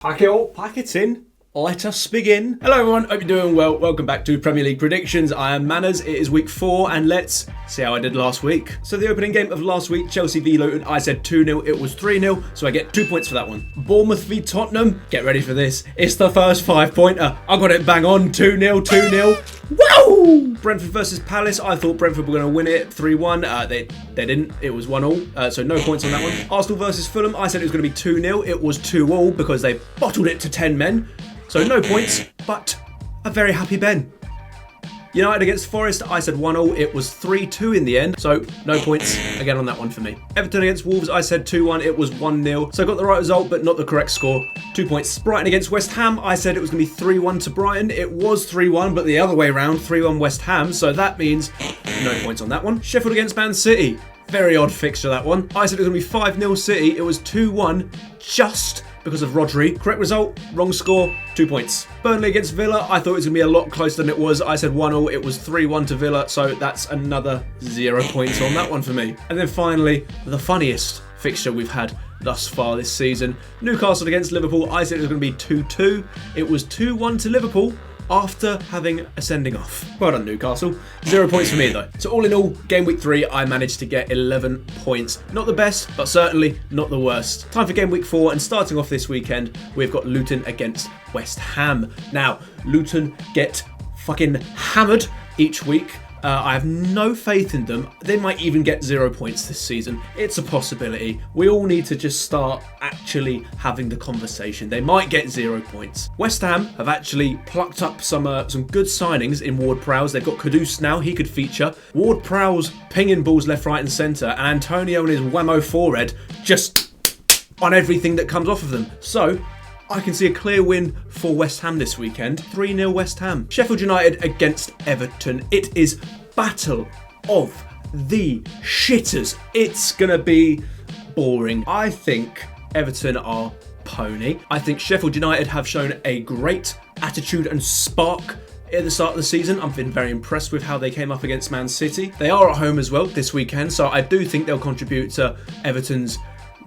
Pack it up, pack it in. Let us begin. Hello everyone, hope you're doing well. Welcome back to Premier League Predictions. I am Manners, it is week 4 and let's see how I did last week. So the opening game of last week, Chelsea v Luton, I said 2-0, it was 3-0, so I get 2 points for that one. Bournemouth v Tottenham, get ready for this. It's the first 5-pointer. I got it bang on, 2-0, 2-0. Woo! Brentford versus Palace, I thought Brentford were going to win it 3-1. They didn't, it was 1-1, so no points on that one. Arsenal versus Fulham, I said it was going to be 2-0, it was 2-2 because they bottled it to 10 men. So no points, but a very happy Ben. United against Forest, I said 1-0, it was 3-2 in the end, so no points again on that one for me. Everton against Wolves, I said 2-1, it was 1-0, so I got the right result, but not the correct score. 2 points. Brighton against West Ham, I said it was going to be 3-1 to Brighton, it was 3-1, but the other way around, 3-1 West Ham, so that means no points on that one. Sheffield against Man City, very odd fixture that one. I said it was going to be 5-0 City, it was 2-1, just because of Rodri. Correct result, wrong score, 2 points. Burnley against Villa, I thought it was going to be a lot closer than it was. I said 1-0, it was 3-1 to Villa, so that's another 0 points on that one for me. And then finally, the funniest fixture we've had thus far this season. Newcastle against Liverpool, I said it was going to be 2-2. It was 2-1 to Liverpool after having a sending off. Well done, Newcastle. 0 points for me though. So all in all, game week 3, I managed to get 11 points. Not the best, but certainly not the worst. Time for game week 4, and starting off this weekend, we've got Luton against West Ham. Now, Luton get fucking hammered each week. I have no faith in them. They might even get 0 points this season. It's a possibility. We all need to just start actually having the conversation. They might get 0 points. West Ham have actually plucked up some good signings in Ward-Prowse. They've got Kudus now. He could feature. Ward-Prowse pinging balls left, right and centre. And Antonio and his whammo forehead just on everything that comes off of them. So I can see a clear win for West Ham this weekend. 3-0 West Ham. Sheffield United against Everton. It is battle of the shitters. It's going to be boring. I think Everton are pony. I think Sheffield United have shown a great attitude and spark at the start of the season. I've been very impressed with how they came up against Man City. They are at home as well this weekend, so I do think they'll contribute to Everton's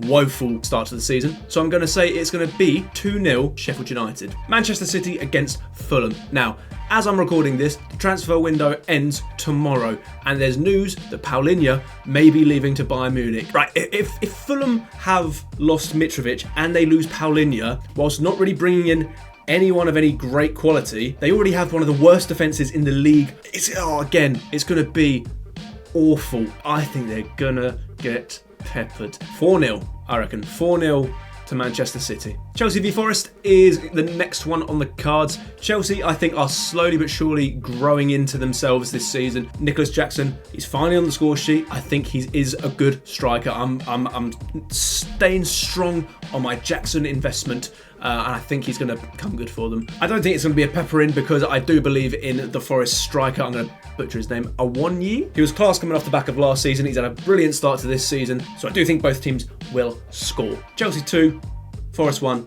woeful start to the season. So I'm going to say it's going to be 2-0 Sheffield United. Manchester City against Fulham. Now, as I'm recording this, the transfer window ends tomorrow, and there's news that Paulinho may be leaving to Bayern Munich. Right, if Fulham have lost Mitrovic and they lose Paulinho, whilst not really bringing in anyone of any great quality, they already have one of the worst defences in the league. It's going to be awful. I think they're going to get peppered. 4-0, I reckon. 4-0 to Manchester City. Chelsea v Forest is the next one on the cards. Chelsea, I think, are slowly but surely growing into themselves this season. Nicholas Jackson, he's finally on the score sheet. I think he is a good striker. I'm staying strong on my Jackson investment. And I think he's going to come good for them. I don't think it's going to be a pepper in because I do believe in the Forest striker. I'm going to butcher his name, Awoniyi. He was class coming off the back of last season. He's had a brilliant start to this season. So I do think both teams will score. Chelsea 2, Forest 1.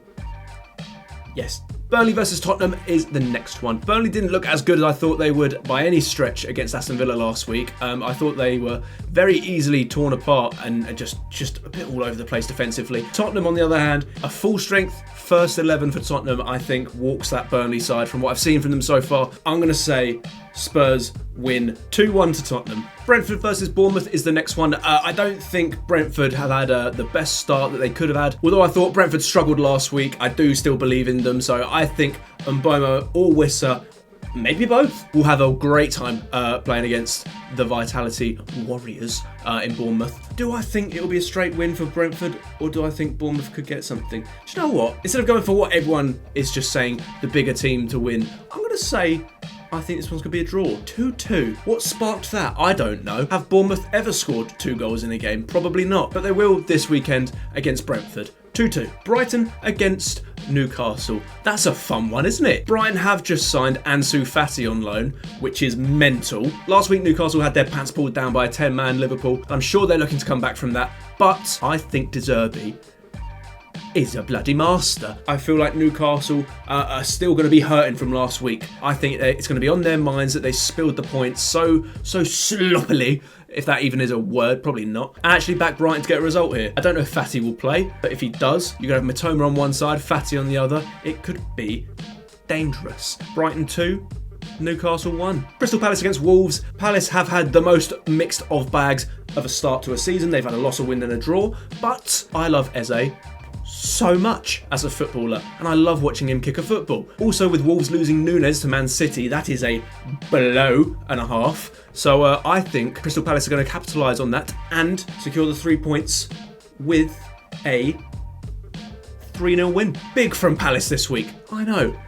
Yes. Burnley versus Tottenham is the next one. Burnley didn't look as good as I thought they would by any stretch against Aston Villa last week. I thought they were very easily torn apart and just a bit all over the place defensively. Tottenham, on the other hand, a full strength first 11 for Tottenham, I think, walks that Burnley side from what I've seen from them so far. I'm going to say Spurs win 2-1 to Tottenham. Brentford versus Bournemouth is the next one. I don't think Brentford have had the best start that they could have had. Although I thought Brentford struggled last week, I do still believe in them. So I think Mbomo or Wissa, maybe both, will have a great time playing against the Vitality Warriors in Bournemouth. Do I think it'll be a straight win for Brentford, or do I think Bournemouth could get something? Do you know what? Instead of going for what everyone is just saying, the bigger team to win, I'm going to say I think this one's going to be a draw. 2-2. What sparked that? I don't know. Have Bournemouth ever scored 2 goals in a game? Probably not. But they will this weekend against Brentford. 2-2. Brighton against Newcastle. That's a fun one, isn't it? Brighton have just signed Ansu Fati on loan, which is mental. Last week, Newcastle had their pants pulled down by a 10-man Liverpool. I'm sure they're looking to come back from that. But I think De Zerbi is a bloody master. I feel like Newcastle are still going to be hurting from last week. I think it's going to be on their minds that they spilled the points so sloppily, if that even is a word, probably not. I actually back Brighton to get a result here. I don't know if Fatty will play, but if he does, you're going to have Matoma on one side, Fatty on the other. It could be dangerous. Brighton 2, Newcastle 1. Crystal Palace against Wolves. Palace have had the most mixed of bags of a start to a season. They've had a loss, a win and a draw, but I love Eze so much as a footballer, and I love watching him kick a football. Also, with Wolves losing Núñez to Man City, that is a blow and a half. So I think Crystal Palace are going to capitalise on that and secure the 3 points with a 3-0 win. Big from Palace this week. I know.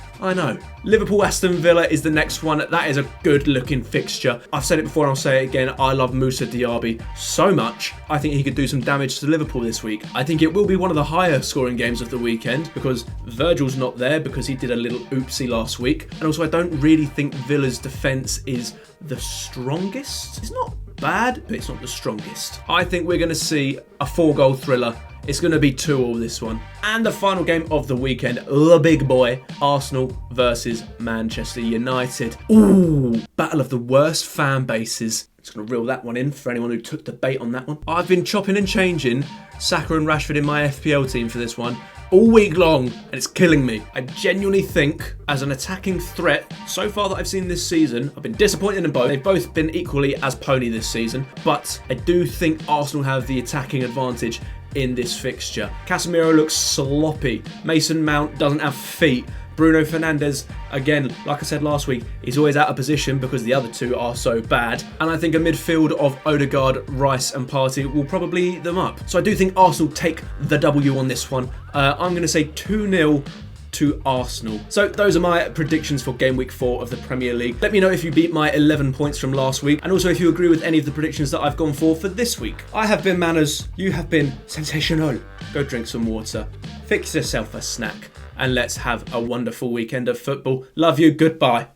Liverpool Aston Villa is the next one. That is a good looking fixture. I've said it before and I'll say it again. I love Moussa Diaby so much. I think he could do some damage to Liverpool this week. I think it will be one of the higher scoring games of the weekend because Virgil's not there because he did a little oopsie last week. And also I don't really think Villa's defence is the strongest. It's not bad, but it's not the strongest. I think we're going to see a 4-goal thriller. It's going to be 2-2 this one. And the final game of the weekend, the big boy, Arsenal versus Manchester United. Ooh, battle of the worst fan bases. Just going to reel that one in for anyone who took the bait on that one. I've been chopping and changing Saka and Rashford in my FPL team for this one all week long, and it's killing me. I genuinely think, as an attacking threat, so far that I've seen this season, I've been disappointed in both. They've both been equally as pony this season, but I do think Arsenal have the attacking advantage in this fixture. Casemiro looks sloppy. Mason Mount doesn't have feet. Bruno Fernandes, again, like I said last week, he's always out of position because the other two are so bad. And I think a midfield of Odegaard, Rice and Partey will probably eat them up. So I do think Arsenal take the W on this one. I'm going to say 2-0 to Arsenal. So those are my predictions for game week 4 of the Premier League. Let me know if you beat my 11 points from last week, and also if you agree with any of the predictions that I've gone for this week. I have been Manners, you have been Sensational. Go drink some water, fix yourself a snack, and let's have a wonderful weekend of football. Love you, goodbye.